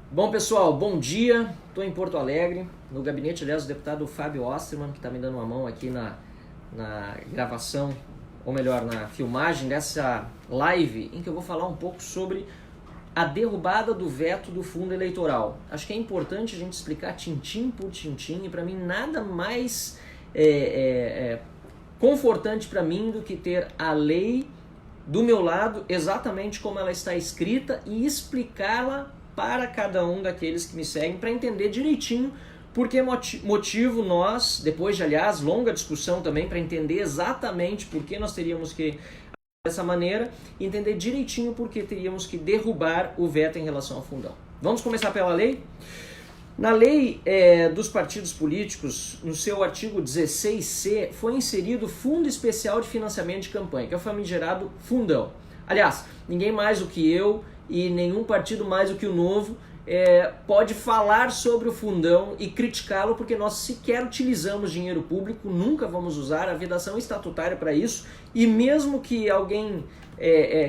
Bom, pessoal, bom dia. Estou em Porto Alegre, no gabinete, aliás, do deputado Fábio Osterman, que está me dando uma mão aqui na gravação, ou melhor, na filmagem dessa live, em que eu vou falar um pouco sobre a derrubada do veto do fundo eleitoral. Acho que é importante a gente explicar tintim por tintim, e para mim nada mais confortante para mim do que ter a lei do meu lado, exatamente como ela está escrita, e explicá-la para cada um daqueles que me seguem, para entender direitinho por que motivo nós, depois de, aliás, longa discussão também, para entender exatamente por que nós teríamos que dessa maneira, entender direitinho por que teríamos que derrubar o veto em relação ao fundão. Vamos começar pela lei? Na lei dos partidos políticos, no seu artigo 16C, foi inserido o Fundo Especial de Financiamento de Campanha, que é o famigerado fundão. Aliás, ninguém mais do que eu e nenhum partido mais do que o Novo pode falar sobre o fundão e criticá-lo, porque nós sequer utilizamos dinheiro público, nunca vamos usar a vedação estatutária para isso, e mesmo que alguém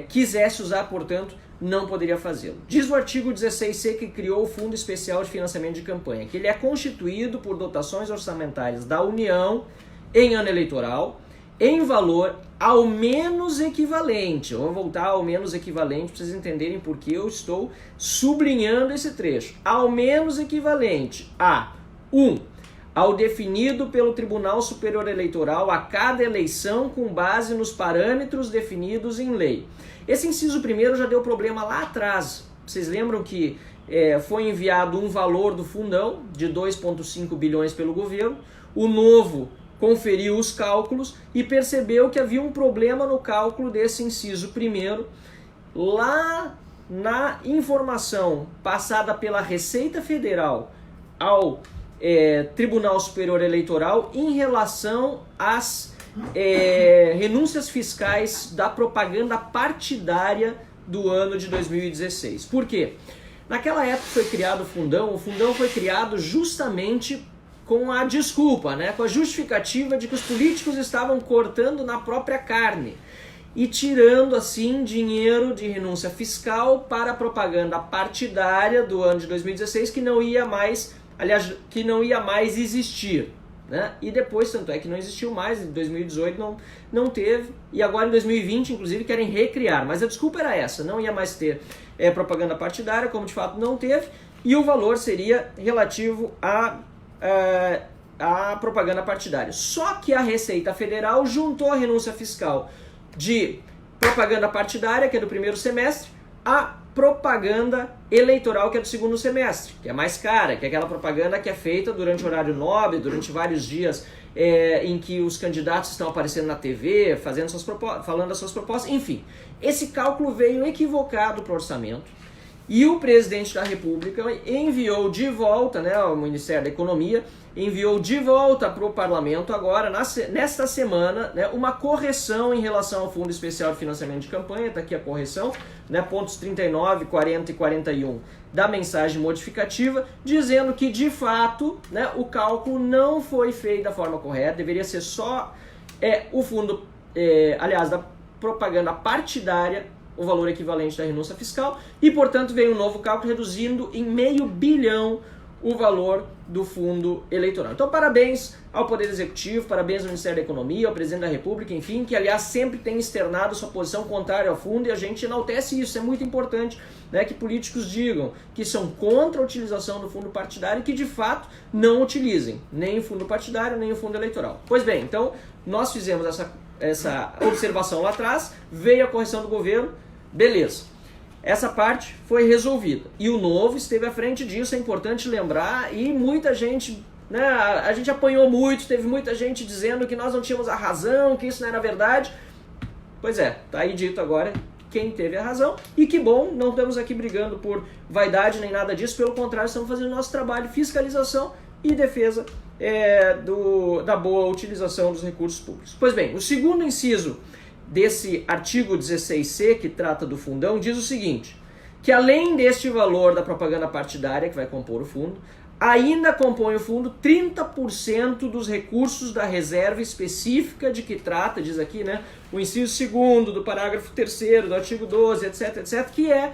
quisesse usar, portanto, não poderia fazê-lo. Diz o artigo 16C que criou o Fundo Especial de Financiamento de Campanha, que ele é constituído por dotações orçamentárias da União em ano eleitoral, em valor ao menos equivalente. Eu vou voltar ao menos equivalente para vocês entenderem por que eu estou sublinhando esse trecho. Ao menos equivalente a 1. Ao definido pelo Tribunal Superior Eleitoral a cada eleição com base nos parâmetros definidos em lei. Esse inciso primeiro já deu problema lá atrás. Vocês lembram que foi enviado um valor do fundão de 2,5 bilhões pelo governo. O Novo conferiu os cálculos e percebeu que havia um problema no cálculo desse inciso primeiro. Lá na informação passada pela Receita Federal ao Tribunal Superior Eleitoral em relação às renúncias fiscais da propaganda partidária do ano de 2016. Por quê? Naquela época foi criado o fundão foi criado justamente com a desculpa, com a justificativa de que os políticos estavam cortando na própria carne e tirando assim dinheiro de renúncia fiscal para a propaganda partidária do ano de 2016 que não ia mais, que não ia mais existir. E depois, tanto é que não existiu mais, em 2018 não teve, e agora em 2020, inclusive, querem recriar. Mas a desculpa era essa, não ia mais ter propaganda partidária, como de fato não teve, e o valor seria relativo a propaganda partidária. Só que a Receita Federal juntou a renúncia fiscal de propaganda partidária, que é do primeiro semestre, a propaganda eleitoral, que é do segundo semestre, que é mais cara, que é aquela propaganda que é feita durante o horário nobre, durante vários dias em que os candidatos estão aparecendo na TV, falando as suas propostas, enfim. Esse cálculo veio equivocado para o orçamento, e o presidente da República enviou de volta, o Ministério da Economia, enviou de volta para o Parlamento agora, nesta semana, uma correção em relação ao Fundo Especial de Financiamento de Campanha, está aqui a correção, pontos 39, 40 e 41 da mensagem modificativa, dizendo que, de fato, o cálculo não foi feito da forma correta, deveria ser só o fundo, da propaganda partidária, o valor equivalente da renúncia fiscal, e, portanto, veio um novo cálculo reduzindo em R$500 bilhão o valor do fundo eleitoral. Então, parabéns ao Poder Executivo, parabéns ao Ministério da Economia, ao Presidente da República, enfim, que, aliás, sempre tem externado sua posição contrária ao fundo, e a gente enaltece isso, é muito importante, que políticos digam que são contra a utilização do fundo partidário e que, de fato, não utilizem nem o fundo partidário, nem o fundo eleitoral. Pois bem, então, nós fizemos essa observação lá atrás, veio a correção do governo, beleza. Essa parte foi resolvida. E o Novo esteve à frente disso, é importante lembrar, e muita gente, a gente apanhou muito, teve muita gente dizendo que nós não tínhamos a razão, que isso não era verdade. Pois é, tá aí dito agora quem teve a razão, e que bom, não estamos aqui brigando por vaidade nem nada disso, pelo contrário, estamos fazendo nosso trabalho de fiscalização e defesa da boa utilização dos recursos públicos. Pois bem, o segundo inciso desse artigo 16C, que trata do fundão, diz o seguinte, que além deste valor da propaganda partidária, que vai compor o fundo, ainda compõe o fundo 30% dos recursos da reserva específica de que trata, diz aqui, o inciso 2º do parágrafo 3º do artigo 12, etc, etc, que é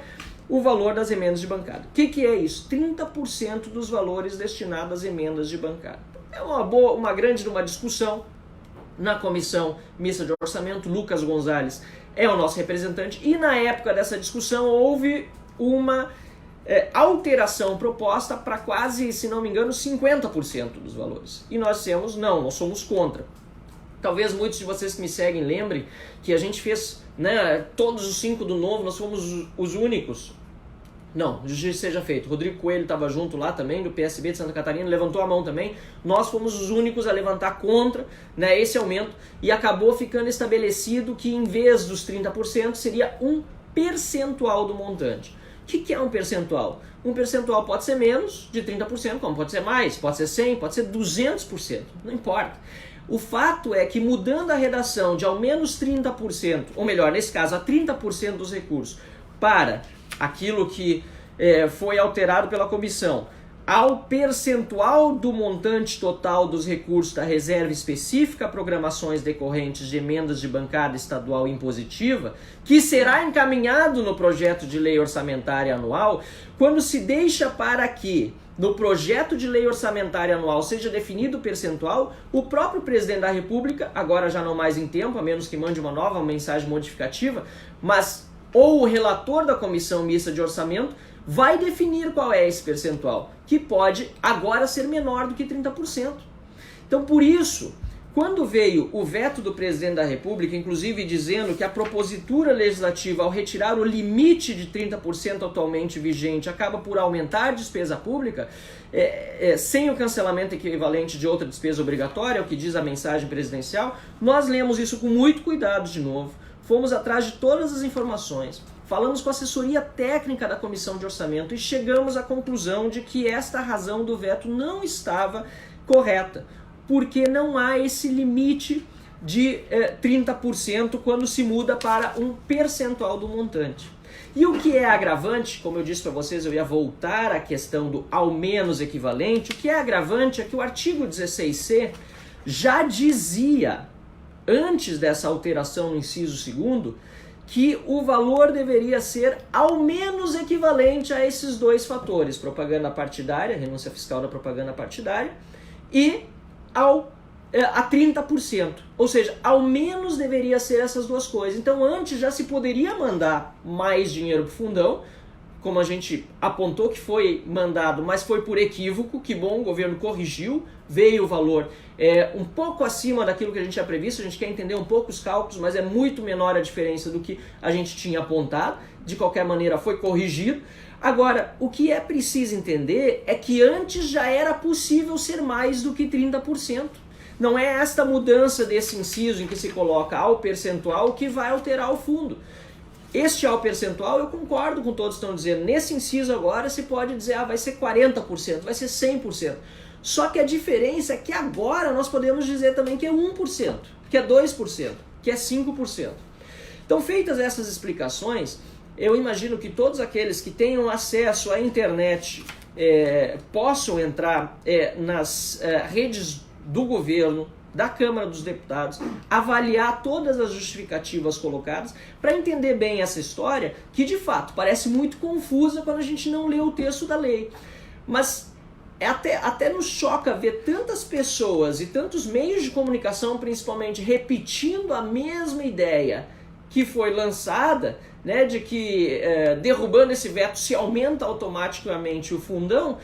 o valor das emendas de bancada. O que é isso? 30% dos valores destinados às emendas de bancada. É uma grande discussão na comissão mista de orçamento. Lucas Gonzalez é o nosso representante e na época dessa discussão houve uma alteração proposta para quase, se não me engano, 50% dos valores. E nós dissemos, não, nós somos contra. Talvez muitos de vocês que me seguem lembrem que a gente fez, né, todos os 5 do Novo, nós fomos os únicos. Não, justiça seja feito. Rodrigo Coelho estava junto lá também, do PSB de Santa Catarina, levantou a mão também. Nós fomos os únicos a levantar contra, né, esse aumento e acabou ficando estabelecido que em vez dos 30% seria um percentual do montante. O que é um percentual? Um percentual pode ser menos de 30%, como pode ser mais, pode ser 100%, pode ser 200%, não importa. O fato é que mudando a redação de ao menos 30%, ou melhor, nesse caso, a 30% dos recursos para aquilo que foi alterado pela comissão, ao percentual do montante total dos recursos da reserva específica a programações decorrentes de emendas de bancada estadual impositiva, que será encaminhado no projeto de lei orçamentária anual, quando se deixa para que no projeto de lei orçamentária anual seja definido o percentual, o próprio presidente da República, agora já não mais em tempo, a menos que mande uma nova mensagem modificativa, mas ou o relator da comissão mista de orçamento vai definir qual é esse percentual, que pode agora ser menor do que 30%. Então, por isso, quando veio o veto do presidente da República, inclusive dizendo que a propositura legislativa, ao retirar o limite de 30% atualmente vigente, acaba por aumentar a despesa pública, sem o cancelamento equivalente de outra despesa obrigatória, o que diz a mensagem presidencial, nós lemos isso com muito cuidado de novo, fomos atrás de todas as informações, falamos com a assessoria técnica da Comissão de Orçamento e chegamos à conclusão de que esta razão do veto não estava correta, porque não há esse limite de 30% quando se muda para um percentual do montante. E o que é agravante, como eu disse para vocês, eu ia voltar à questão do ao menos equivalente, o que é agravante é que o artigo 16C já dizia, antes dessa alteração no inciso 2º, que o valor deveria ser ao menos equivalente a esses dois fatores, propaganda partidária, renúncia fiscal da propaganda partidária, e a 30%. Ou seja, ao menos deveria ser essas duas coisas. Então antes já se poderia mandar mais dinheiro para o fundão, como a gente apontou que foi mandado, mas foi por equívoco, que bom, o governo corrigiu, veio o valor um pouco acima daquilo que a gente tinha previsto, a gente quer entender um pouco os cálculos, mas é muito menor a diferença do que a gente tinha apontado, de qualquer maneira foi corrigido. Agora, o que é preciso entender é que antes já era possível ser mais do que 30%. Não é esta mudança desse inciso em que se coloca ao percentual que vai alterar o fundo. Este ao percentual, eu concordo com todos que estão dizendo, nesse inciso agora se pode dizer, vai ser 40%, vai ser 100%. Só que a diferença é que agora nós podemos dizer também que é 1%, que é 2%, que é 5%. Então, feitas essas explicações, eu imagino que todos aqueles que tenham acesso à internet possam entrar nas redes do governo, da Câmara dos Deputados, avaliar todas as justificativas colocadas para entender bem essa história, que de fato parece muito confusa quando a gente não lê o texto da lei. Mas até nos choca ver tantas pessoas e tantos meios de comunicação, principalmente, repetindo a mesma ideia que foi lançada, né, de que derrubando esse veto se aumenta automaticamente o fundão,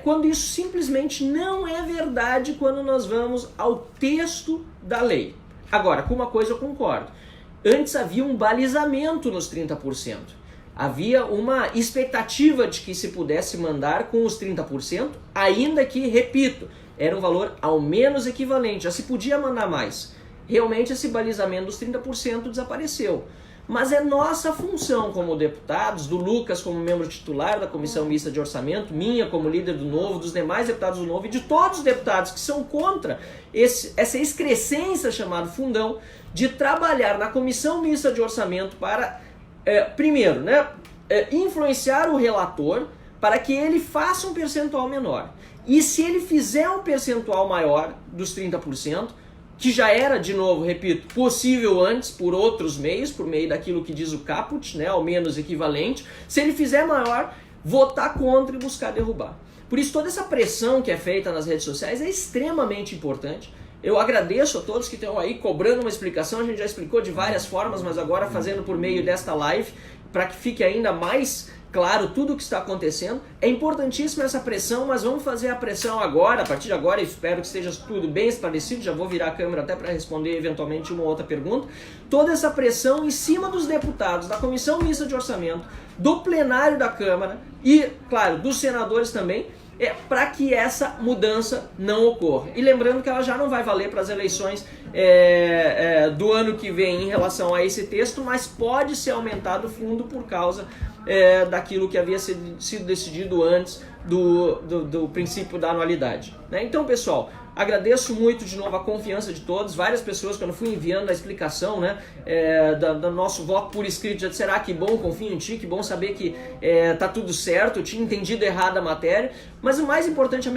quando isso simplesmente não é verdade quando nós vamos ao texto da lei. Agora, com uma coisa eu concordo. Antes havia um balizamento nos 30%. Havia uma expectativa de que se pudesse mandar com os 30%, ainda que, repito, era um valor ao menos equivalente, já se podia mandar mais. Realmente esse balizamento dos 30% desapareceu. Mas é nossa função como deputados, do Lucas como membro titular da Comissão Mista de Orçamento, minha como líder do Novo, dos demais deputados do Novo e de todos os deputados que são contra essa excrescência chamada fundão, de trabalhar na Comissão Mista de Orçamento para, primeiro, né, influenciar o relator para que ele faça um percentual menor. E se ele fizer um percentual maior dos 30%, que já era, de novo, repito, possível antes por outros meios, por meio daquilo que diz o caput, né, ao menos equivalente. Se ele fizer maior, votar contra e buscar derrubar. Por isso, toda essa pressão que é feita nas redes sociais é extremamente importante. Eu agradeço a todos que estão aí cobrando uma explicação, a gente já explicou de várias formas, mas agora fazendo por meio desta live, para que fique ainda mais claro tudo o que está acontecendo. É importantíssima essa pressão, mas vamos fazer a pressão agora, a partir de agora, espero que esteja tudo bem esclarecido, já vou virar a câmera até para responder eventualmente uma outra pergunta. Toda essa pressão em cima dos deputados, da Comissão Mista de Orçamento, do plenário da Câmara e, claro, dos senadores também, para que essa mudança não ocorra. E lembrando que ela já não vai valer para as eleições do ano que vem em relação a esse texto, mas pode ser aumentado o fundo por causa daquilo que havia sido decidido antes do princípio da anualidade. Né? Então, pessoal, agradeço muito de novo a confiança de todos. Várias pessoas, quando fui enviando a explicação, né, do nosso voto por escrito, já disseram: que bom, confio em ti, que bom saber que tá tudo certo, eu tinha entendido errado a matéria. Mas o mais importante,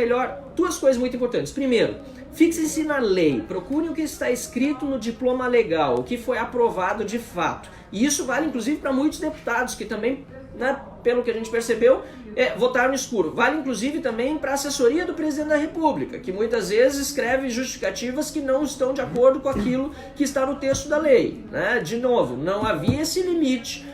duas coisas muito importantes. Primeiro, fixe-se na lei, procure o que está escrito no diploma legal, o que foi aprovado de fato. E isso vale inclusive para muitos deputados que também, né, pelo que a gente percebeu, votaram no escuro. Vale inclusive também para a assessoria do presidente da República, que muitas vezes escreve justificativas que não estão de acordo com aquilo que está no texto da lei. Né? De novo, não havia esse limite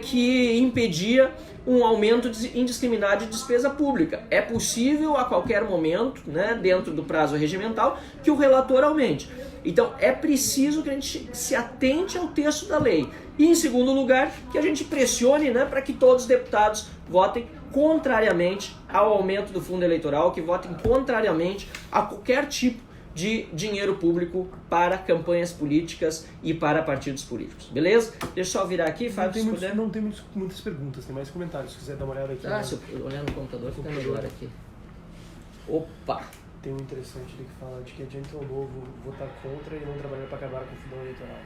que impedia um aumento indiscriminado de despesa pública. É possível a qualquer momento, né, dentro do prazo regimental, que o relator aumente. Então é preciso que a gente se atente ao texto da lei. E em segundo lugar, que a gente pressione, né, para que todos os deputados votem contrariamente ao aumento do fundo eleitoral, que votem contrariamente a qualquer tipo de dinheiro público para campanhas políticas e para partidos políticos. Beleza? Deixa eu só virar aqui, Fábio, não tem muitas perguntas, tem mais comentários, se quiser dar uma olhada aqui. Se eu olhar no computador, fica melhor aqui. Opa! Tem um interessante ali que fala de que adianta o novo votar contra e não trabalhar para acabar com o fundão eleitoral.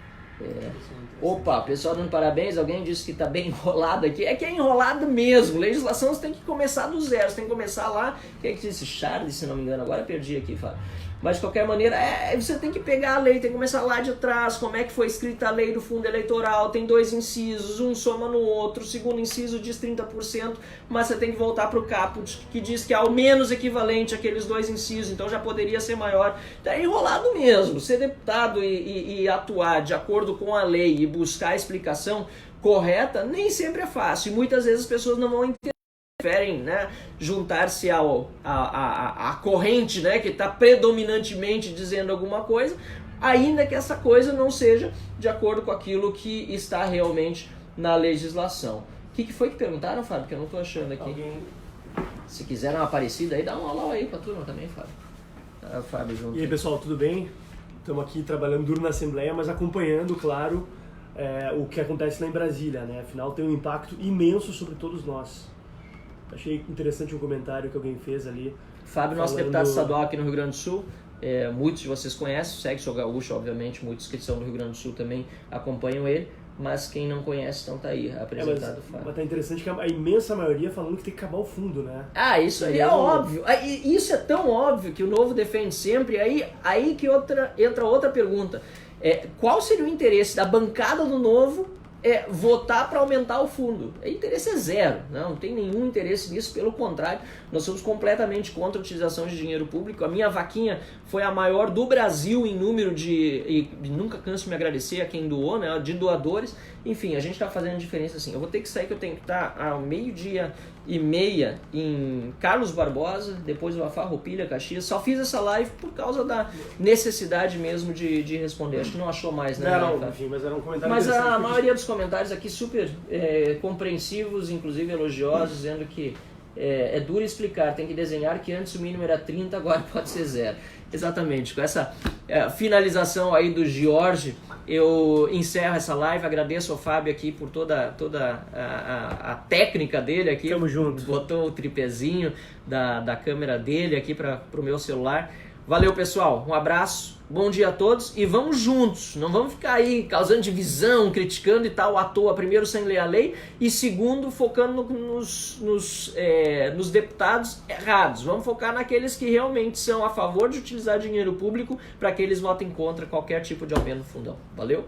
Opa, pessoal dando parabéns, alguém disse que está bem enrolado aqui. É que é enrolado mesmo, legislação você tem que começar do zero, você tem que começar lá, quem é que disse? Charles, se não me engano, agora perdi aqui, Fábio. Mas de qualquer maneira, você tem que pegar a lei, tem que começar lá de trás, como é que foi escrita a lei do fundo eleitoral, tem 2 incisos, um soma no outro, o segundo inciso diz 30%, mas você tem que voltar para o caput, que diz que é ao menos equivalente àqueles 2 incisos, então já poderia ser maior. Então é enrolado mesmo, ser deputado e atuar de acordo com a lei e buscar a explicação correta, nem sempre é fácil, e muitas vezes as pessoas não vão entender. Preferem, né, juntar-se à corrente, né, que está predominantemente dizendo alguma coisa, ainda que essa coisa não seja de acordo com aquilo que está realmente na legislação. O que foi que perguntaram, Fábio? Que eu não estou achando aqui. Se quiserem uma aparecida aí, dá um alô aí para a turma também, Fábio. Fábio junto. E aí, pessoal, tudo bem? Estamos aqui trabalhando duro na Assembleia, mas acompanhando, claro, o que acontece lá em Brasília, né? Afinal, tem um impacto imenso sobre todos nós. Achei interessante um comentário que alguém fez ali. Fábio, nosso deputado estadual aqui no Rio Grande do Sul, muitos de vocês conhecem, segue Sou Gaúcho, obviamente, muitos que são do Rio Grande do Sul também acompanham ele, mas quem não conhece, então tá aí, apresentado o Fábio. Mas tá interessante que a imensa maioria falando que tem que acabar o fundo, né? Isso aí é óbvio. Isso é tão óbvio que o Novo defende sempre. Aí que entra outra pergunta. Qual seria o interesse da bancada do Novo votar para aumentar o fundo? O interesse é zero, não tem nenhum interesse nisso, pelo contrário, nós somos completamente contra a utilização de dinheiro público. A minha vaquinha foi a maior do Brasil em número e nunca canso de me agradecer a quem doou, né, de doadores. Enfim, a gente está fazendo diferença assim. Eu vou ter que sair, que eu tenho que estar ao 12:30 em Carlos Barbosa, depois eu vou a Farroupilha, Caxias. Só fiz essa live por causa da necessidade mesmo de responder. Acho que não achou mais, né? Não, enfim, mas era um comentário. Mas a maioria dos comentários aqui super compreensivos, inclusive elogiosos, dizendo que é duro explicar, tem que desenhar que antes o mínimo era 30, agora pode ser 0. Exatamente, com essa finalização aí do Jorge, eu encerro essa live. Agradeço ao Fábio aqui por toda a técnica dele aqui. Tamo junto. Botou o tripézinho da câmera dele aqui para o meu celular. Valeu, pessoal. Um abraço, bom dia a todos e vamos juntos. Não vamos ficar aí causando divisão, criticando e tal à toa. Primeiro, sem ler a lei e segundo, focando nos deputados errados. Vamos focar naqueles que realmente são a favor de utilizar dinheiro público para que eles votem contra qualquer tipo de aumento no fundão. Valeu?